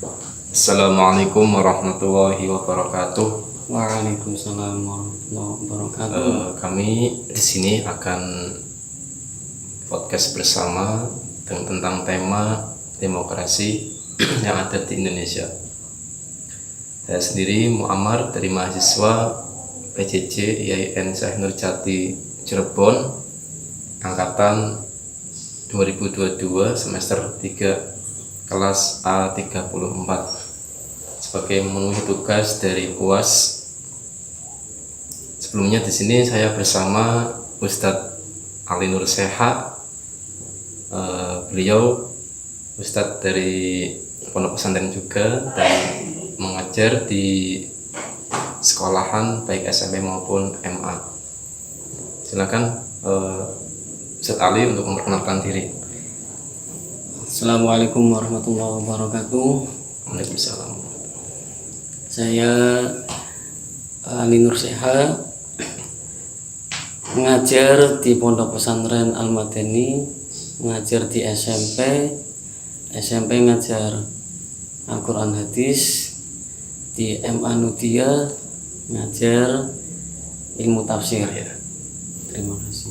Assalamualaikum warahmatullahi wabarakatuh. Waalaikumsalam warahmatullahi wabarakatuh. Kami di sini akan podcast bersama tentang tema demokrasi yang ada di Indonesia. Saya sendiri Muammar dari mahasiswa PJJ IAIN Syekh Nurjati Cirebon, angkatan 2022 semester 3 kelas A34 sebagai memenuhi tugas dari UAS. Sebelumnya di sini saya bersama Ustadz Ali Nur Seha. Beliau Ustadz dari pondok pesantren juga dan mengajar di sekolahan baik SMP maupun MA. Silakan Ustadz Ali untuk memperkenalkan diri. Assalamualaikum warahmatullahi wabarakatuh. Waalaikumsalam. Saya Ali Nur Seha, mengajar di Pondok Pesantren Al-Madani, mengajar di SMP ngajar Al-Quran Hadis, di MA Nudia ngajar ilmu tafsir. Ya. Terima kasih.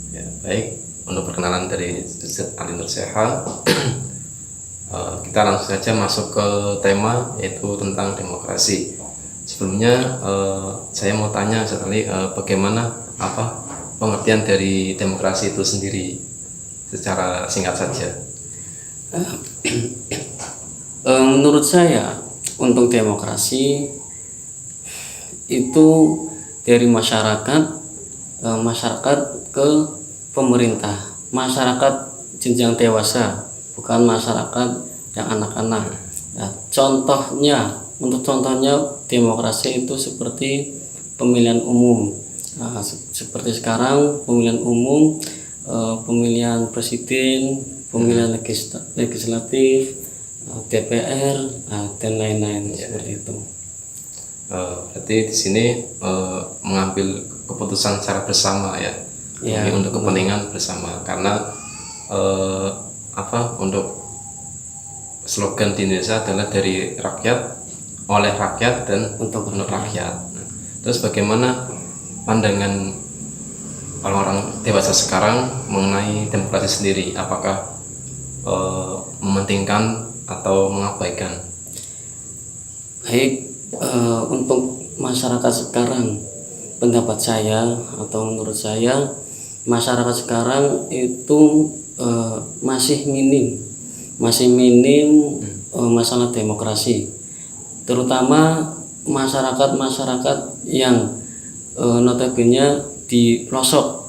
Ya, baik, untuk perkenalan dari Ustadz Ali Nur Seha, kita langsung saja masuk ke tema, yaitu tentang demokrasi. Sebelumnya saya mau tanya Ustadz Ali, bagaimana pengertian dari demokrasi itu sendiri secara singkat saja. Menurut saya untuk demokrasi itu dari masyarakat ke pemerintah, masyarakat jenjang dewasa, bukan masyarakat yang anak-anak. Nah, untuk contohnya demokrasi itu seperti pemilihan umum. Nah, seperti sekarang pemilihan umum, pemilihan presiden, pemilihan legislatif, DPR, dan lain-lain seperti itu. Berarti di sini mengambil keputusan secara bersama ya, untuk kepentingan bersama. Karena untuk slogan di Indonesia adalah dari rakyat, oleh rakyat, dan untuk rakyat. Nah, terus bagaimana pandangan orang-orang dewasa sekarang mengenai demokrasi sendiri? Apakah mementingkan atau mengabaikan? Baik, untuk masyarakat sekarang, pendapat saya atau menurut saya, masyarakat sekarang itu masih minim masalah demokrasi, terutama masyarakat yang notabene di pelosok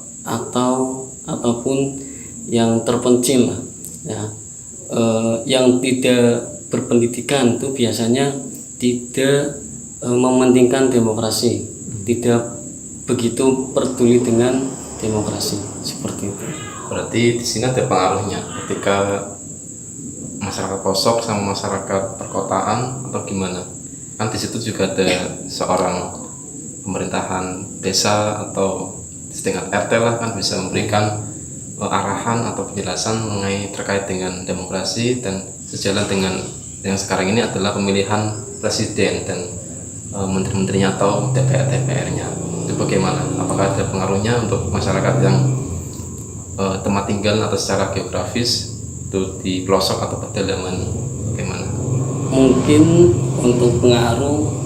ataupun yang terpencil, ya, yang tidak berpendidikan itu biasanya tidak mementingkan demokrasi, tidak begitu peduli dengan demokrasi, seperti itu. Berarti di sini ada pengaruhnya ketika masyarakat pelosok sama masyarakat perkotaan, atau gimana? Kan di situ juga ada seorang pemerintahan desa atau setingkat RT lah, kan bisa memberikan arahan atau penjelasan mengenai terkait dengan demokrasi, dan sejalan dengan yang sekarang ini adalah pemilihan presiden dan menteri-menterinya atau DPR-nya. Itu bagaimana? Apakah ada pengaruhnya untuk masyarakat yang tempat tinggal atau secara geografis itu di pelosok atau pedalaman, bagaimana? Mungkin untuk pengaruh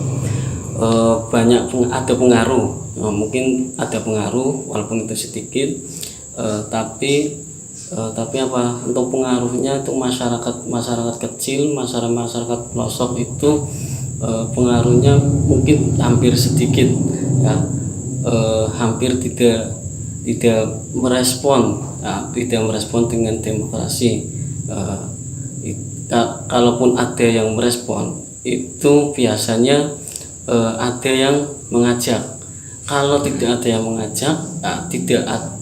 ada pengaruh, mungkin ada pengaruh walaupun itu sedikit, tapi untuk pengaruhnya untuk masyarakat kecil, masyarakat pelosok itu pengaruhnya mungkin hampir sedikit, ya, hampir tidak merespon dengan demokrasi. Kalaupun ada yang merespon, itu biasanya ada yang mengajak. Kalau tidak ada yang mengajak,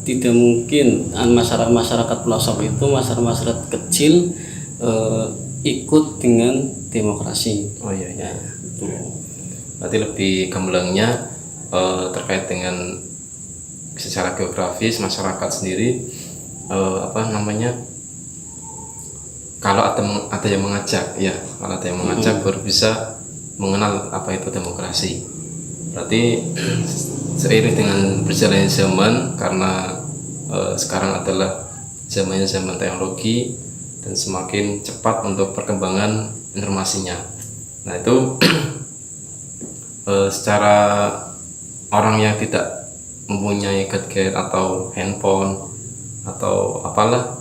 tidak mungkin masyarakat pelosok itu, masyarakat kecil ikut dengan demokrasi. Oh iya. Berarti lebih gemblangnya terkait dengan secara geografis masyarakat sendiri kalau ada yang mengajak, ya kalau ada yang mengajak baru bisa mengenal apa itu demokrasi. Berarti seiring dengan berjalannya zaman, karena sekarang adalah zaman teknologi dan semakin cepat untuk perkembangan informasinya. Nah itu secara orang yang tidak mempunyai gadget atau handphone atau apalah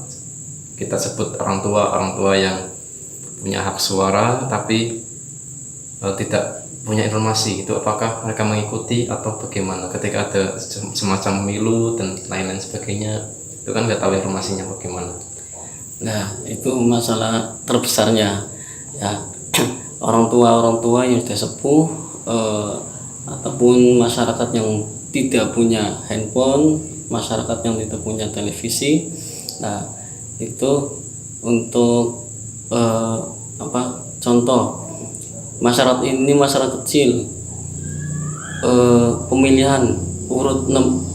kita sebut orang tua yang punya hak suara tapi tidak punya informasi, itu apakah mereka mengikuti atau bagaimana ketika ada semacam pemilu dan lain-lain sebagainya, itu kan nggak tahu informasinya bagaimana. Nah, itu masalah terbesarnya ya. Orang tua yang sudah sepuh ataupun masyarakat yang tidak punya handphone, masyarakat yang tidak punya televisi. Nah, itu untuk contoh masyarakat ini masyarakat kecil, pemilihan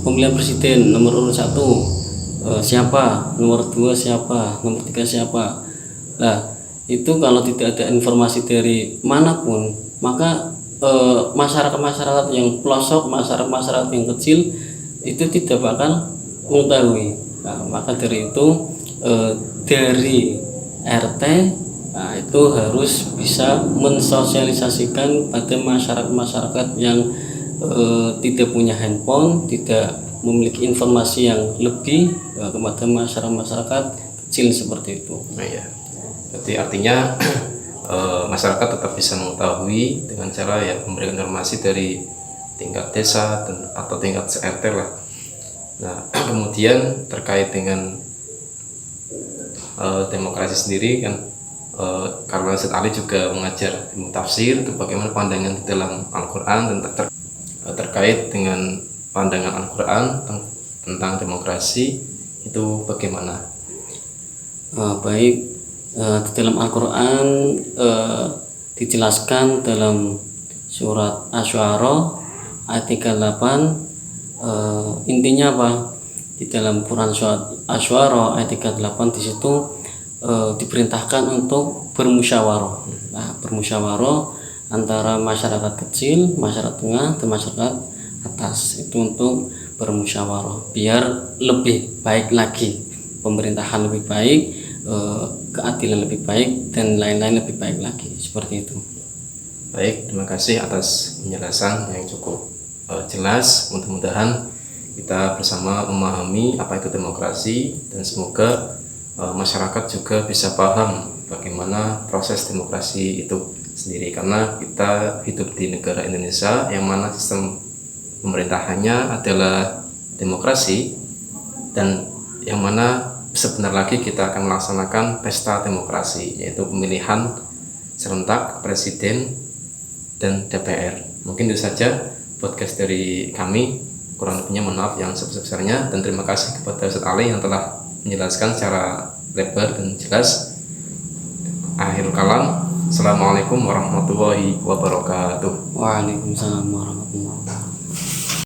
pemilihan presiden nomor urut 1 siapa, nomor 2 siapa, nomor 3 siapa. Nah, itu kalau tidak ada informasi dari manapun, maka masyarakat yang pelosok, masyarakat yang kecil itu tidak bakal mengetahui. Nah, maka dari itu dari RT, nah, itu harus bisa mensosialisasikan pada masyarakat yang tidak punya handphone, tidak memiliki informasi yang lebih kepada masyarakat kecil seperti itu. Nah, ya. Berarti artinya masyarakat tetap bisa mengetahui dengan cara ya memberikan informasi dari tingkat desa atau tingkat RT lah. Nah kemudian terkait dengan demokrasi sendiri kan, karena Ustaz Ali juga mengajar ilmu tafsir, itu bagaimana pandangan di dalam Al-Quran dan terkait dengan pandangan Al-Quran tentang demokrasi itu bagaimana? Baik, di dalam Al-Quran dijelaskan dalam surat Asy-Syu'ara ayat 38. Intinya apa? Di dalam Quran surat Asy-Syu'ara ayat 38 di situ diperintahkan untuk bermusyawarah. Nah, bermusyawarah antara masyarakat kecil, masyarakat tengah, dan masyarakat atas, itu untuk bermusyawarah biar lebih baik lagi, pemerintahan lebih baik, keadilan lebih baik, dan lain-lain lebih baik lagi, seperti itu. Baik, terima kasih atas penjelasan yang cukup jelas. Mudah-mudahan kita bersama memahami apa itu demokrasi, dan semoga masyarakat juga bisa paham bagaimana proses demokrasi itu sendiri, karena kita hidup di negara Indonesia yang mana sistem pemerintahannya adalah demokrasi, dan yang mana sebentar lagi kita akan melaksanakan pesta demokrasi, yaitu pemilihan serentak presiden dan DPR. Mungkin itu saja podcast dari kami, kurang lebihnya mohon maaf yang sebesar-besarnya, dan terima kasih kepada Ustaz Ali yang telah menjelaskan secara lebar dan jelas. Akhirul kalam, Assalamualaikum warahmatullahi wabarakatuh. Waalaikumsalam warahmatullahi wabarakatuh.